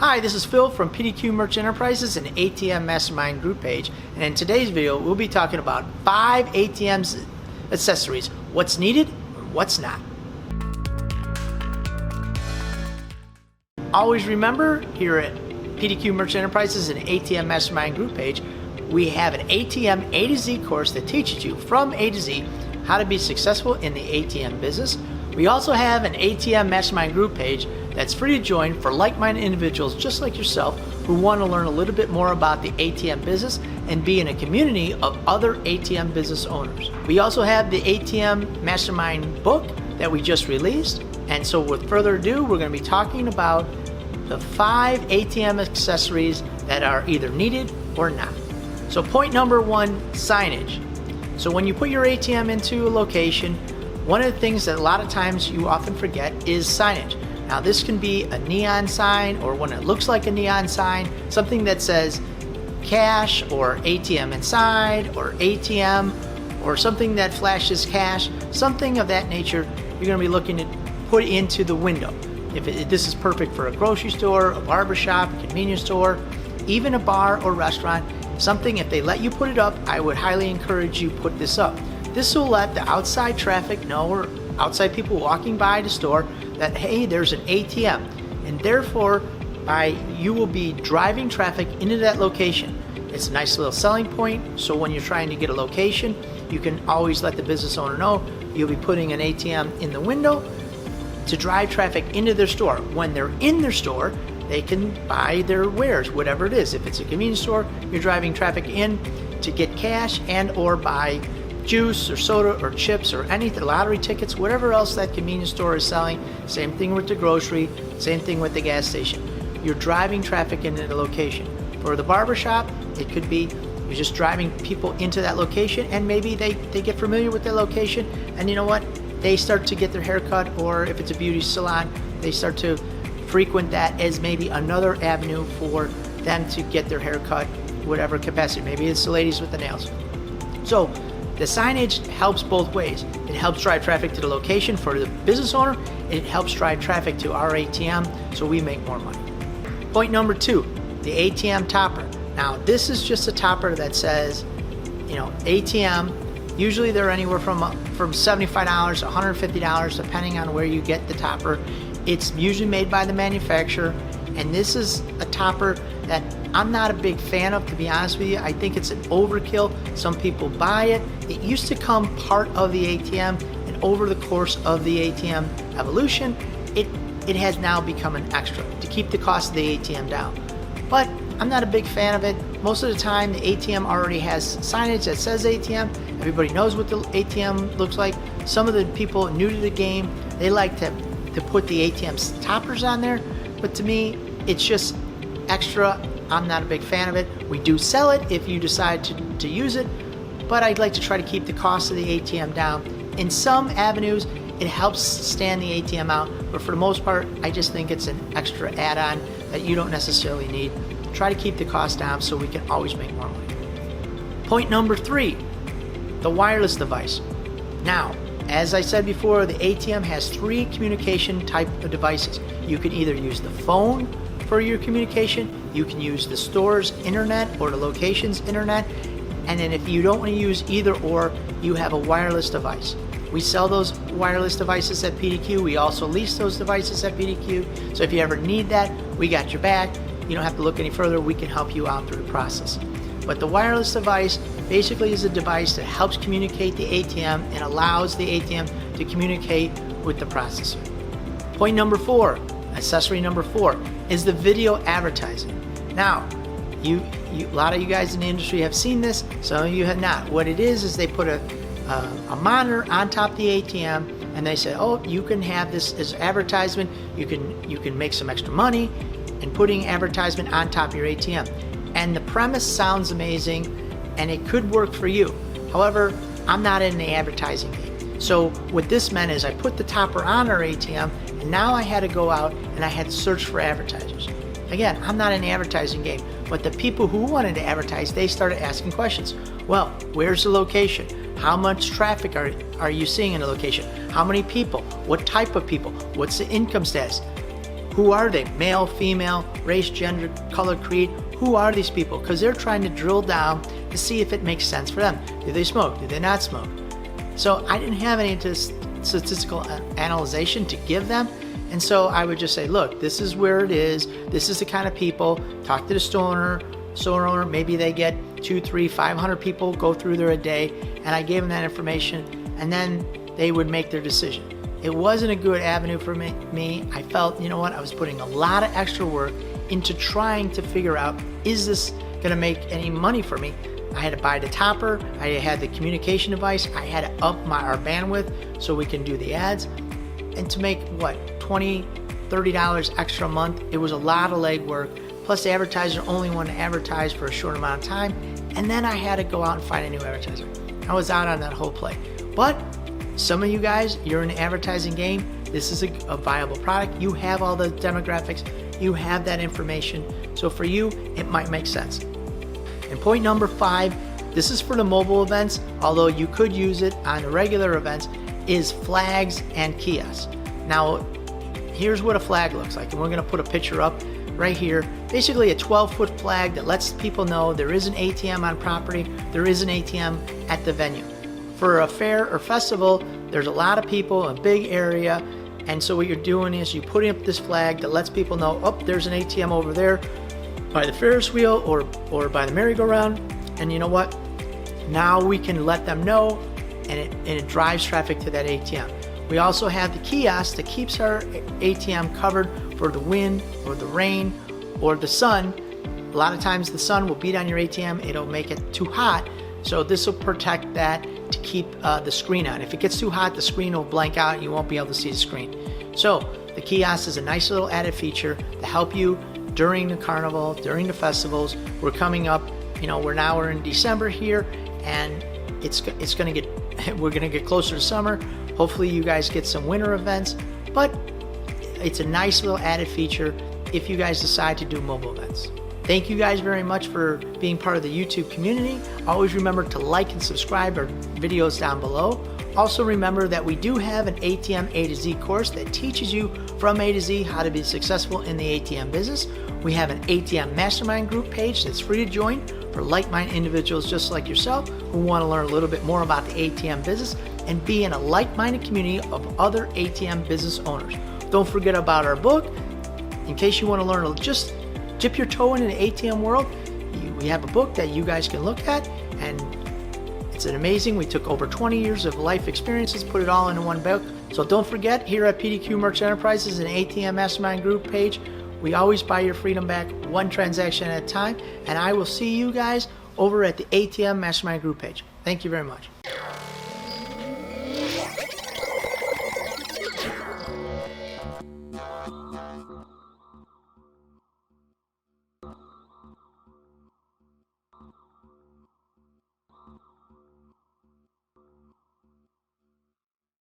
Hi, this is Phil from PDQ Merchant Enterprises and ATM Mastermind group page, and in today's video we'll be talking about 5 ATM accessories, what's needed and what's not. Always remember, here at PDQ Merchant Enterprises and ATM Mastermind group page, we have an ATM A to Z course that teaches you from A to Z how to be successful in the ATM business. We also have an ATM Mastermind group page that's free to join for like-minded individuals just like yourself who want to learn a little bit more about the ATM business and be in a community of other ATM business owners. We also have the ATM Mastermind book that we just released, and so with further ado, we're going to be talking about the 5 ATM accessories that are either needed or not. So point number 1, signage. So when you put your ATM into a location, one of the things that a lot of times you often forget is signage. Now this can be a neon sign or one that looks like a neon sign, something that says cash or ATM inside or ATM or something that flashes cash, something of that nature you're going to be looking to put into the window. This is perfect for a grocery store, a barber shop, a convenience store, even a bar or restaurant, something if they let you put it up, I would highly encourage you put this up. This will let the outside traffic know, or outside people walking by the store, that hey, there's an ATM, and therefore you will be driving traffic into that location. It's a nice little selling point, so when you're trying to get a location, you can always let the business owner know you'll be putting an ATM in the window to drive traffic into their store. When they're in their store, they can buy their wares, whatever it is. If it's a convenience store, you're driving traffic in to get cash and or buy juice or soda or chips or anything, lottery tickets, whatever else that convenience store is selling. Same thing with the grocery, same thing with the gas station. You're driving traffic into the location. For the barber shop, it could be you're just driving people into that location, and maybe they get familiar with that location, and you know what? They start to get their hair cut, or if it's a beauty salon, they start to frequent that as maybe another avenue for them to get their hair cut, whatever capacity. Maybe it's the ladies with the nails. So the signage helps both ways. It helps drive traffic to the location for the business owner. It helps drive traffic to our ATM so we make more money. Point number 2, the ATM topper. Now this is just a topper that says, you know, ATM. Usually they're anywhere from $75 to $150 depending on where you get the topper. It's usually made by the manufacturer, and this is a topper that I'm not a big fan of, to be honest with you. I think it's an overkill. Some people buy it. It used to come part of the ATM, and over the course of the ATM evolution, it has now become an extra to keep the cost of the ATM down. But I'm not a big fan of it. Most of the time, the ATM already has signage that says ATM. Everybody knows what the ATM looks like. Some of the people new to the game, they like to put the ATM's toppers on there, but to me, it's just extra. I'm not a big fan of it. We do sell it if you decide to use it, but I'd like to try to keep the cost of the ATM down. In some avenues, it helps stand the ATM out, but for the most part, I just think it's an extra add-on that you don't necessarily need. Try to keep the cost down so we can always make more money. Point number 3, the wireless device. Now, as I said before, the ATM has 3 communication type of devices. You can either use the phone for your communication, you can use the store's internet or the location's internet, and then if you don't want to use either or, you have a wireless device. We sell those wireless devices at PDQ. We also lease those devices at PDQ. So if you ever need that, we got your back. You don't have to look any further. We can help you out through the process. But the wireless device basically is a device that helps communicate the ATM and allows the ATM to communicate with the processor. Point number 4, accessory number 4, is the video advertising. Now, a lot of you guys in the industry have seen this, some of you have not. What it is they put a monitor on top of the ATM, and they say, oh, you can have this as advertisement. You can make some extra money in putting advertisement on top of your ATM. And the premise sounds amazing, and it could work for you. However, I'm not in the advertising game. So what this meant is I put the topper on our ATM, and now I had to go out and I had to search for advertisers. Again, I'm not in the advertising game, but the people who wanted to advertise, they started asking questions. Well, where's the location? How much traffic are you seeing in the location? How many people? What type of people? What's the income status? Who are they? Male, female, race, gender, color, creed. Who are these people? Because they're trying to drill down to see if it makes sense for them. Do they smoke? Do they not smoke? So I didn't have any statistical analyzation to give them. And so I would just say, look, this is where it is. This is the kind of people. Talk to the store owner. Maybe they get 200, 300, 500 people go through there a day. And I gave them that information, and then they would make their decision. It wasn't a good avenue for me. I felt, you know what, I was putting a lot of extra work into trying to figure out, is this gonna make any money for me? I had to buy the topper, I had the communication device, I had to up our bandwidth so we can do the ads. And to make, what, $20, $30 extra a month, it was a lot of legwork. Plus the advertiser only wanted to advertise for a short amount of time. And then I had to go out and find a new advertiser. I was out on that whole play. But some of you guys, you're in the advertising game. This is a viable product. You have all the demographics. You have that information. So for you, it might make sense. And point number 5, this is for the mobile events, although you could use it on the regular events, is flags and kiosks. Now, here's what a flag looks like. And we're gonna put a picture up right here. Basically a 12-foot flag that lets people know there is an ATM on property, there is an ATM at the venue. For a fair or festival, there's a lot of people, a big area, and so what you're doing is you're putting up this flag that lets people know, oh, there's an ATM over there by the Ferris wheel or by the merry-go-round, and you know what? Now we can let them know, and it drives traffic to that ATM. We also have the kiosk that keeps our ATM covered for the wind or the rain or the sun. A lot of times the sun will beat on your ATM, it'll make it too hot, so this will protect that to keep the screen on. If it gets too hot, the screen will blank out and you won't be able to see the screen. So the kiosk is a nice little added feature to help you during the carnival, during the festivals. We're coming up, you know, we're in December here, and we're gonna get closer to summer. Hopefully you guys get some winter events, but it's a nice little added feature if you guys decide to do mobile events. Thank you guys very much for being part of the YouTube community. Always remember to like and subscribe our videos down below. Also remember that we do have an ATM A to Z course that teaches you from A to Z how to be successful in the ATM business. We have an ATM Mastermind group page that's free to join for like-minded individuals just like yourself who want to learn a little bit more about the ATM business and be in a like-minded community of other ATM business owners. Don't forget about our book. In case you want to learn, just dip your toe into the ATM world, we have a book that you guys can look at, and it's an amazing. We took over 20 years of life experiences, put it all into one book. So don't forget, here at PDQ Merch Enterprises and ATM Mastermind Group page, we always buy your freedom back one transaction at a time, and I will see you guys over at the ATM Mastermind Group page. Thank you very much.